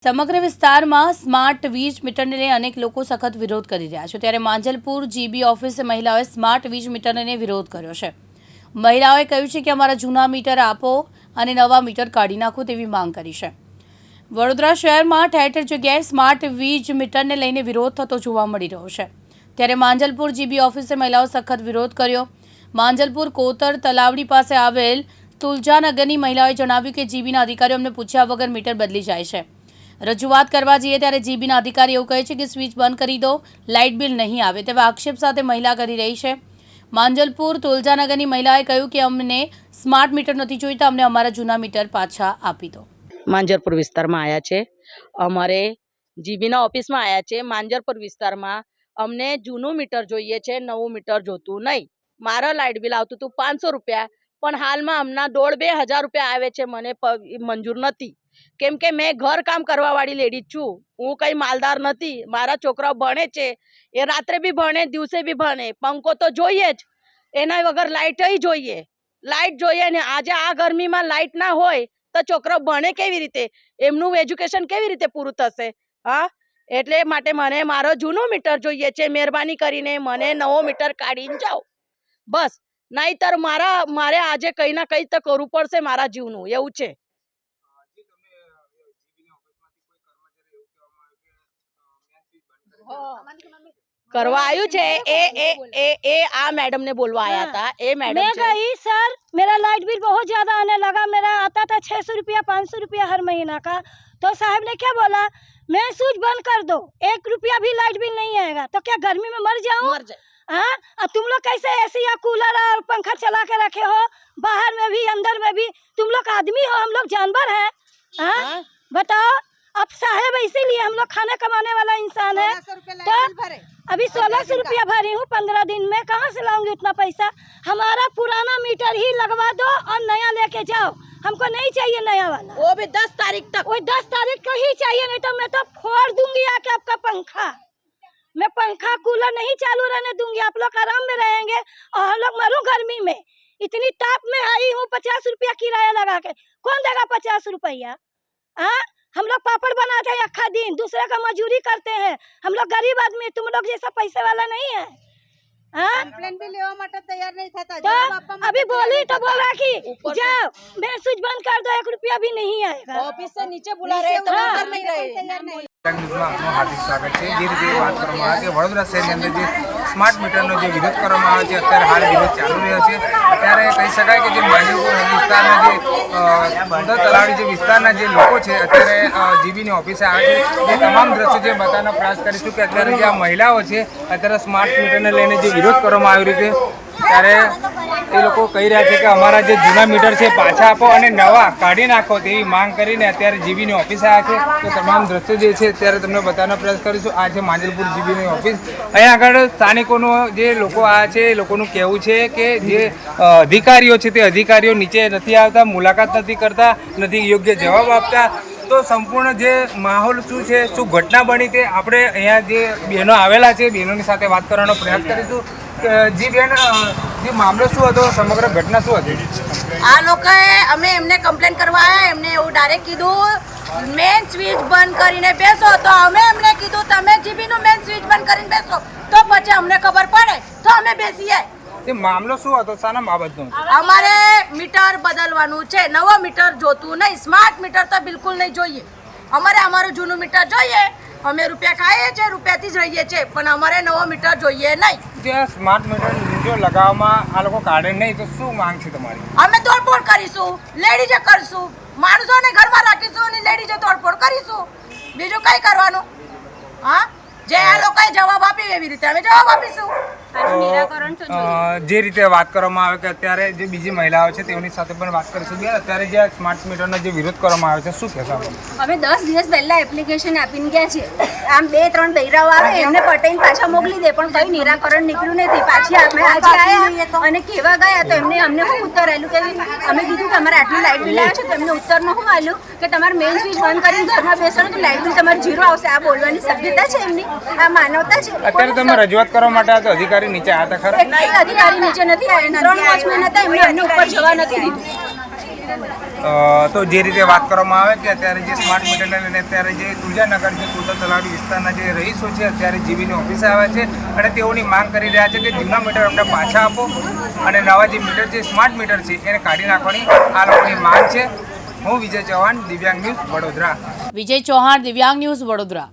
સમગ્ર વિસ્તારમાં સ્માર્ટ વીજ મીટરને લઈને અનેક લોકો સખત વિરોધ કરી રહ્યા છે। ત્યારે માંજલપુર જીબી ઓફિસે મહિલાઓએ સ્માર્ટ વીજ મીટરને લઈને વિરોધ કર્યો છે। મહિલાઓએ કહ્યું છે કે અમારા જૂના મીટર આપો અને નવા મીટર કાઢી નાખો તેવી માંગ કરી છે। વડોદરા શહેરમાં ઠેર ઠેર જગ્યાએ સ્માર્ટ વીજ મીટરને લઈને વિરોધ થતો જોવા મળી રહ્યો છે। ત્યારે માંજલપુર જીબી ઓફિસે મહિલાઓ સખત વિરોધ કર્યો। માંજલપુર કોતર તલાવડી પાસે આવેલ તુલજાનગરની મહિલાઓએ જણાવ્યું કે જીબીના અધિકારીઓ અમને પૂછ્યા વગર મીટર બદલી જાય છે। રજૂઆત કરવા જઈએ ત્યારે જીબીના અધિકારી એવું કહે છે કે સ્વિચ બંધ કરી દો, લાઇટ બિલ નહીં આવે તેવા આક્ષેપ સાથે મહિલા કરી રહી છે। માંજલપુર તુલજાનગરની મહિલાએ કહ્યું કે અમને સ્માર્ટ મીટર નથી જોઈતા, અમને અમારા જૂના મીટર પાછા આપી દો। માંજલપુર વિસ્તારમાં આવ્યા છે, અમારે જીબીના ઓફિસમાં આવ્યા છે। માંજલપુર વિસ્તારમાં અમને જૂનું મીટર જોઈએ છે, નવું મીટર જોતું નહીં। મારા લાઇટ બિલ આવતું હતું 500 રૂપિયા, પણ હાલમાં હમણાં 1,500 રૂપિયા આવે છે। મને મંજૂર નથી, કેમ કે મેં ઘર કામ કરવા વાળી લેડી છું, હું કઈ માલદાર નથી। મારા છોકરાઓ ભણે છે, એ રાત્રે બી ભણે, દિવસે બી ભણે। પંખો તો જોઈએ જ, એના વગર લાઇટ જોઈએ, લાઇટ જોઈએ ને। આજે આ ગરમીમાં લાઇટ ના હોય તો છોકરાઓ ભણે કેવી રીતે, એમનું એજ્યુકેશન કેવી રીતે પૂરું થશે? હા, એટલે માટે મને મારો જૂનું મીટર જોઈએ છે। મહેરબાની કરીને મને નવો મીટર કાઢીને જાઓ બસ, નહીતર મારે આજે કંઈ ના કંઈ તો કરવું પડશે મારા જીવનું, એવું છે। करवा आयु छे ए आ मैडम ने बोलवा आया था। ए मैडम मैं गई सर, मेरा लाइट बिल बहुत ज्यादा आने लगा। मेरा आता था 600 रुपया 500 रुपया हर महीना का। तो साहब ने क्या बोला, मैं स्विच बंद कर दो, 1 रुपया भी लाइट बिल नहीं आएगा। तो क्या गर्मी में मर जाऊं? हाँ, अब तुम लोग कैसे एसी या कूलर और पंखा चला के रखे हो, बाहर में भी अंदर में भी? तुम लोग आदमी हो, हम लोग जानवर है। हाँ, बताओ। अब साहेब इसीलिए हम लोग खाना कमाने वाला इंसान है। तो अभी 1600 रुपया भरी हूँ 15 दिन में, कहाँ से लाऊंगी उतना पैसा? हमारा पुराना मीटर ही लगवा दो और नया लेके जाओ, हमको नहीं चाहिए नया वाला। वो भी 10 तारीख तक, वो 10 तारीख को ही चाहिए, नहीं तो मैं तो फोड़ दूंगी आके आपका पंखा। मैं पंखा कूलर नहीं चालू रहने दूंगी, आप लोग आराम में रहेंगे और हम लोग मरूं गर्मी में। इतनी ताप में आई हूँ, 50 रुपया किराया लगा के, कौन देगा 50 रुपया? हाँ, हम लोग पापड़ बनाते हैं अक्खा दिन, दूसरे का मजूरी करते हैं। हम लोग गरीब आदमी, तुम लोग जैसा पैसे वाला नहीं है। हाँ, कंप्लेंट भी लेवा માટે तैयार नहीं था। तो अभी बोली तो बोला कि जाओ, मैं स्विच बंद कर दो, 1 रुपया भी नहीं आएगा। ऑफिस से नीचे बुला रहे तो अंदर नहीं रहे। हार्दिक स्वागत है। जे रीते बात કરવામાં આવે કે વડોદરા શહેરની અંદર જે સ્માર્ટ મીટરનો જે વિરોધ કરવામાં આવે છે, અત્યારે હાલ વિરોધ ચાલુ રહ્યો છે। અત્યારે કહી શકાય કે જે માંજલપુર વિસ્તારના જે કોતર તલાવડી જે વિસ્તારના જે લોકો છે, અત્યારે જીબીની ઓફિસે આવે છે। જે તમામ દ્રશ્યો જે બતાવવાનો પ્રયાસ કરીશું કે અત્યારે જે આ મહિલાઓ છે, અત્યારે સ્માર્ટ મીટરને લઈને જે વિરોધ કરવામાં આવી રહ્યો છે, ત્યારે એ લોકો કહી રહ્યા છે કે અમારા જે જૂના મીટર છે પાછા આપો અને નવા કાઢી નાખો તેવી માંગ કરીને અત્યારે જીબીની ઓફિસે આવ્યા છે। તો તમામ દ્રશ્યો જે છે અત્યારે તમને બતાવવાનો પ્રયાસ કરીશું। આ છે માંજલપુર જીબીની ઓફિસ। અહીંયા આગળ સ્થાનિકોનો જે લોકો આવ્યા છે એ લોકોનું કહેવું છે કે જે અધિકારીઓ છે તે અધિકારીઓ નીચે નથી આવતા, મુલાકાત નથી કરતા, નથી યોગ્ય જવાબ આપતા। તો સંપૂર્ણ જે માહોલ શું છે, શું ઘટના બની તે આપણે અહીંયા જે બહેનો આવેલા છે બહેનોની સાથે વાત કરવાનો પ્રયાસ કરીશું। જી બેન, જે મામલો શું હતો, સમગ્ર ઘટના શું હતી? આ લોકોએ અમે એમને કમ્પ્લેન કરવા આવ્યા, એમને એવું ડાયરેક્ટ કીધું મેન સ્વિચ બંધ કરીને બેસો। તો અમે એમને કીધું તમે જીબીનું મેન સ્વિચ બંધ કરીને બેસો, તો પછી અમને ખબર પડે તો અમે બેસીએ। તે મામલો શું હતો, શાના બાબતનો? અમારે મીટર બદલવાનું છે, નવો મીટર જોતું નહીં, સ્માર્ટ મીટર તો બિલકુલ નહીં જોઈએ। અમારે અમારું જૂનું મીટર જોઈએ, અમે રૂપિયા ખાઈએ છીએ, રૂપિયાથી જ રહીએ છીએ, પણ અમારે નવો મીટર જોઈએ નહીં। જે સ્માર્ટ મીટર જો લગાવવામાં આ લોકો કાઢે નહીં તો શું માંગ છે તમારી? અમે તોડફોડ કરીશું, લેડીઝે કરશું, માણસોને ઘરમાં રાખીશું અને લેડીઝે તોડફોડ કરીશું, બીજું કઈ કરવાનું? હા, જે આ લોકોએ જવાબ આપ્યો એવી રીતે અમે જવાબ આપીશું। જે રીતે વાત કરવામાં આવે કે અત્યારે જે બીજી મહિલાઓ છે તેઓની સાથે પણ વાત કરીશું। અત્યારે જે સ્માર્ટ મીટરનો જે વિરોધ કરવામાં આવે છે, શું કહેશો? અમે 10 દિવસ પહેલા એપ્લિકેશન આપીને ગયા છે, આમ 2-3 બૈરાઓ આવે એમને પટાઈને પાછા મોકલી દે, પણ કઈ નિરાકરણ નીકળ્યું નથી। પાછી અમે આજે આવ્યા અને કેવા ગયા તો અમને શું ઉત્તર આવેલું કે અમે કીધું કે અમારે આટલું લાઇટ બિલ આવે છે, તો એમને ઉત્તરમાં શું આવેલું કે તમારે મેઇન સ્વિચ બંધ કરીને ઘરમાં બેસો ને તો લાઇટ બિલ તમારે 0 આવશે। આ બોલવાની સભ્યતા છે એમની, આ માનવતા છે। અત્યારે તમે રજૂઆત કરવા માટે આ તો અધિકારી નીચે આવ્યા હતા ખરા? અધિકારી નીચે નથી આવ્યા, 3 વોચમેન હતા, એમને ઉપર જવા નથી દીધું। તો જે રીતે વાત કરવામાં આવે કે અત્યારે જે સ્માર્ટ મીટરને લઈને અત્યારે જે તુલજાનગર જે કુર્તા તલાવડી વિસ્તારના જે રહીશો છે અત્યારે જીબીની ઓફિસે આવ્યા છે અને તેઓની માંગ કરી રહ્યા છે કે જૂના મીટર અમને પાછા આપો અને નવા જે મીટર છે સ્માર્ટ મીટર છે એને કાઢી નાખવાની આ લોકોની માંગ છે. હું વિજય ચૌહાણ, દિવ્યાંગ ન્યૂઝ, વડોદરા. વિજય ચૌહાણ, દિવ્યાંગ ન્યૂઝ, વડોદરા.